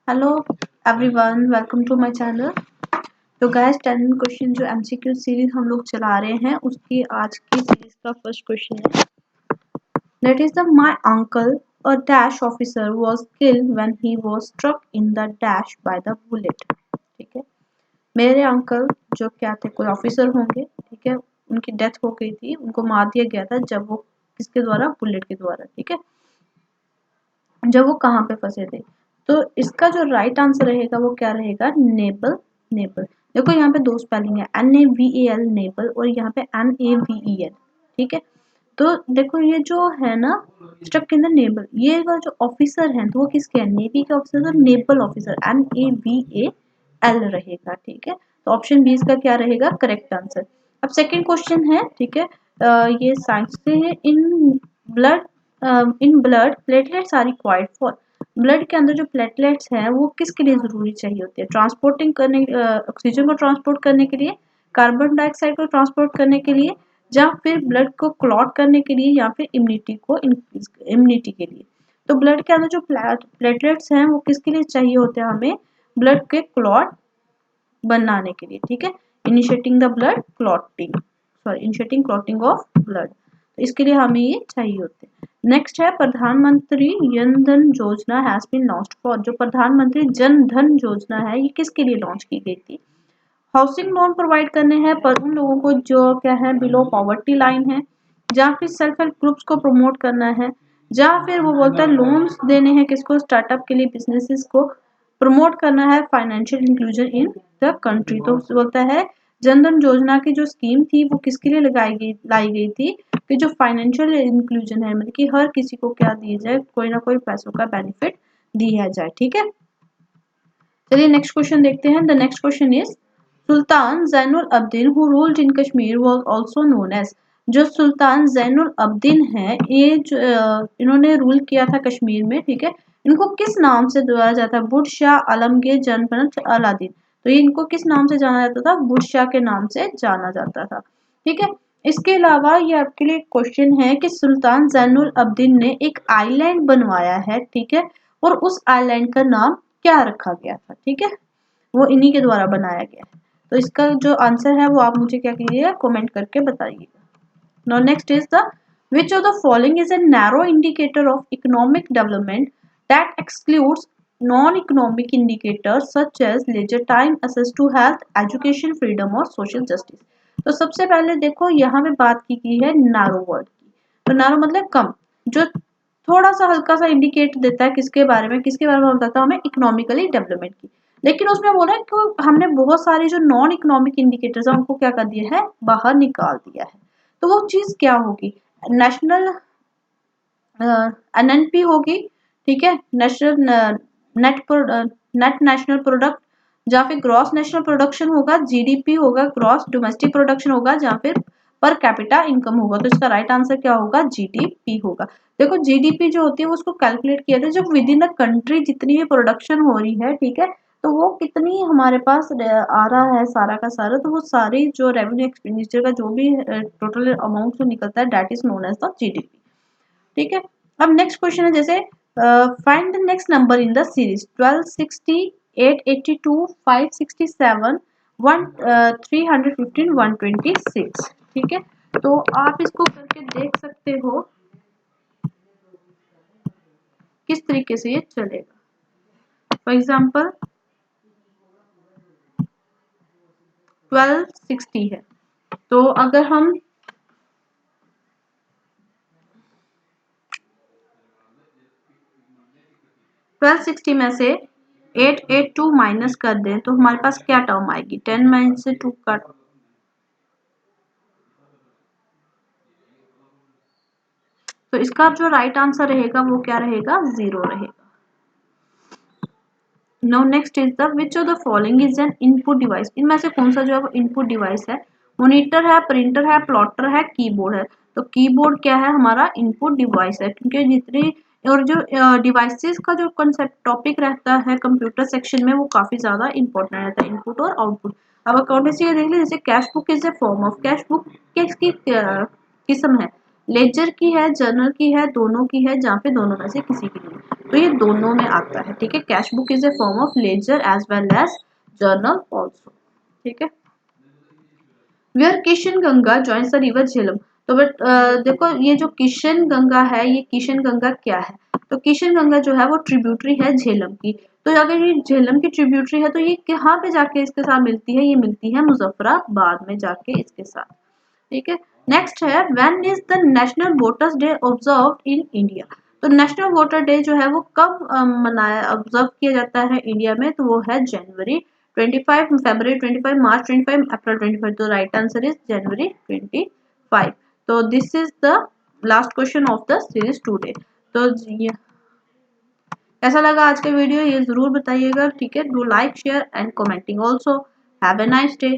Hello everyone, welcome to my channel. तो guys 10 question जो MCQ series हम लोग चला रहे हैं उसकी आज की सीरीज का फर्स्ट क्वेश्चन है that is the my uncle a dash officer was killed when he was struck in the dash by the bullet. ठीक है, मेरे अंकल जो क्या थे, कोई ऑफिसर होंगे, ठीक है, उनकी डेथ हो गई थी, उनको मार दिया गया था जब वो किसके द्वारा, बुलेट के द्वारा। ठीक है, जब वो कहाँ पे फंसे थे। तो इसका जो राइट आंसर रहेगा वो क्या रहेगा, नेबल। नेबल, देखो यहाँ पे दो स्पेलिंग है, NAVAL नेबल, और यहाँ पे NAVEL। ठीक है, तो देखो ये जो है ना, स्ट्रक इन द नेबल, ये वाला जो ऑफिसर है तो वो किसके हैं, नेवी के ऑफिसर, तो नेबल ऑफिसर NAVAL रहेगा। ठीक है, तो ऑप्शन बी इसका क्या रहेगा, करेक्ट आंसर। अब सेकंड क्वेश्चन है, ठीक है, ये साइंस से है। Blood blood platelets are required for, blood के अंदर जो प्लेटलेट्स हैं वो किसके लिए जरूरी चाहिए होते हैं, ट्रांसपोर्टिंग करने, ऑक्सीजन को ट्रांसपोर्ट करने के लिए, कार्बन डाइऑक्साइड को ट्रांसपोर्ट करने के लिए, या फिर ब्लड को क्लॉट करने के लिए, या फिर इम्यूनिटी को इंक्रीज, इम्यूनिटी के लिए। तो ब्लड के अंदर जो प्लेटलेट्स हैं वो किसके लिए चाहिए होते हैं, हमें ब्लड के क्लॉट बनाने के लिए। ठीक है, initiating the blood clotting, sorry initiating clotting of blood, तो इसके लिए हमें ये चाहिए होते हैं। नेक्स्ट है प्रधानमंत्री जन धन योजना हैज बीन लॉन्च्ड फॉर, जो प्रधानमंत्री जन धन योजना है ये किसके लिए लॉन्च की गई थी, हाउसिंग लोन प्रोवाइड करने हैं पर उन लोगों को जो क्या है, बिलो पॉवर्टी लाइन है, या फिर सेल्फ हेल्प ग्रुप्स को प्रमोट करना है, या फिर वो बोलता है लोन्स देने हैं किसको, स्टार्टअप के लिए, बिजनेसेस को प्रमोट करना है, financial inclusion in the country. तो बोलता है जनधन योजना की जो स्कीम थी वो किसके लिए लाई गई थी, कि जो फाइनेंशियल इंक्लूजन है, मतलब कि हर किसी को क्या दिया जाए, कोई ना कोई पैसों का बेनिफिट दिया जाए। ठीक है, चलिए नेक्स्ट क्वेश्चन देखते हैं। The next question is Sultan Zainul Abidin who ruled in Kashmir was also known as, जो सुल्तान जैनुल अब्दीन है ये जो इन्होंने रूल किया था कश्मीर में। ठीक है, इनको किस नाम से बुलाया जाता है, बुट शाह आलमगीर जनपद अलादीन, तो ये इनको किस नाम से जाना जाता था, बुट शाह के नाम से जाना जाता था। ठीक है, इसके अलावा ये आपके लिए क्वेश्चन है कि सुल्तान जैनुल अब्दीन ने एक आइलैंड बनवाया है, ठीक है, और उस आइलैंड का नाम क्या रखा गया था। ठीक है, वो इन्हीं के द्वारा बनाया गया है। तो इसका जो आंसर है वो आप मुझे क्या कीजिएगा, कमेंट करके बताइएगा। Now next is the which of the following is a narrow indicator of economic development that excludes non-economic indicators such as leisure time, access to health, education, freedom और social justice। तो सबसे पहले देखो यहाँ पे बात की गई है नारो वर्ड की, तो नारो मतलब कम, जो थोड़ा सा हल्का सा इंडिकेट देता है किसके बारे में, किसके बारे में बताता है हमें, इकोनॉमिकली डेवलपमेंट की। लेकिन उसमें बोला है कि हमने बहुत सारी जो नॉन इकोनॉमिक इंडिकेटर्स है उनको क्या कर दिया है, बाहर निकाल दिया है। तो वो चीज क्या होगी, नेशनल NNP होगी। ठीक है, national net net national product, या फिर ग्रॉस नेशनल प्रोडक्शन होगा, GDP होगा, ग्रॉस डोमेस्टिक प्रोडक्शन होगा, या फिर पर कैपिटा इनकम होगा। तो इसका राइट आंसर क्या होगा, GDP होगा। देखो GDP जो होती है वो उसको कैलकुलेट किया था जब विद इन द कंट्री जितनी भी प्रोडक्शन हो रही है, ठीक है, तो वो कितनी हमारे पास आ रहा है सारा का सारा, तो वो सारी जो रेवेन्यू एक्सपेंडिचर का जो भी टोटल अमाउंट जो निकलता है that is known as the GDP। ठीक है, अब नेक्स्ट क्वेश्चन है जैसे find the next number in the series 1260, 882, 567, 315, 126। ठीक है, तो आप इसको करके देख सकते हो किस तरीके से ये चलेगा। फॉर एग्जाम्पल 1260 है, तो अगर हम 1260 में से 882 माइनस कर दें तो हमारे पास क्या टर्म आएगी, 10 माइनस से 2 का, तो इसका जो राइट आंसर रहेगा वो क्या रहेगा, 0 रहेगा। Now next is the which of the following is an input device, इनमें से कौन सा जो है वो इनपुट डिवाइस है, मॉनिटर है, प्रिंटर है, प्लॉटर है, कीबोर्ड है। तो कीबोर्ड क्या है, हमारा इनपुट डिवाइस है, क्योंकि जितनी और जो डिवाइसेस का जो कंसेप्ट टॉपिक रहता है कंप्यूटर सेक्शन में वो काफी ज्यादा इंपॉर्टेंट रहता है, इनपुट और आउटपुट। अब अकाउंटेंसी का देख लीजिए, जैसे cash book is a form of, cash book किसकी किस्म है, लेजर की है, जर्नल की है, दोनों की है, जहाँ पे दोनों में से किसी की नहीं। तो ये दोनों में आता है, ठीक है। Cash book is a form of ledger as well as journal also, ठीक है। Where Kishan Ganga joins the river Jhelum. तो बट देखो ये जो किशन गंगा है, ये किशन गंगा क्या है, तो किशन गंगा जो है वो ट्रिब्यूटरी है झेलम की। तो अगर ये झेलम की ट्रिब्यूटरी है तो ये कहाँ पे जाके इसके साथ मिलती है, ये मिलती है मुजफ्फराबाद में जाके इसके साथ, ठीक है। नेक्स्ट है when is the national voters day observed in India. तो नेशनल वोटर डे जो है वो कब मनाया ऑब्जर्व किया जाता है इंडिया में, तो वो है जनवरी 25, फरवरी 25, मार्च 25, अप्रैल 25। तो राइट आंसर इज जनवरी 25। तो this is the last question of the series today. तो ये कैसा लगा आज का वीडियो ये जरूर बताइएगा, ठीक है। Do like share and commenting also. Have a nice day.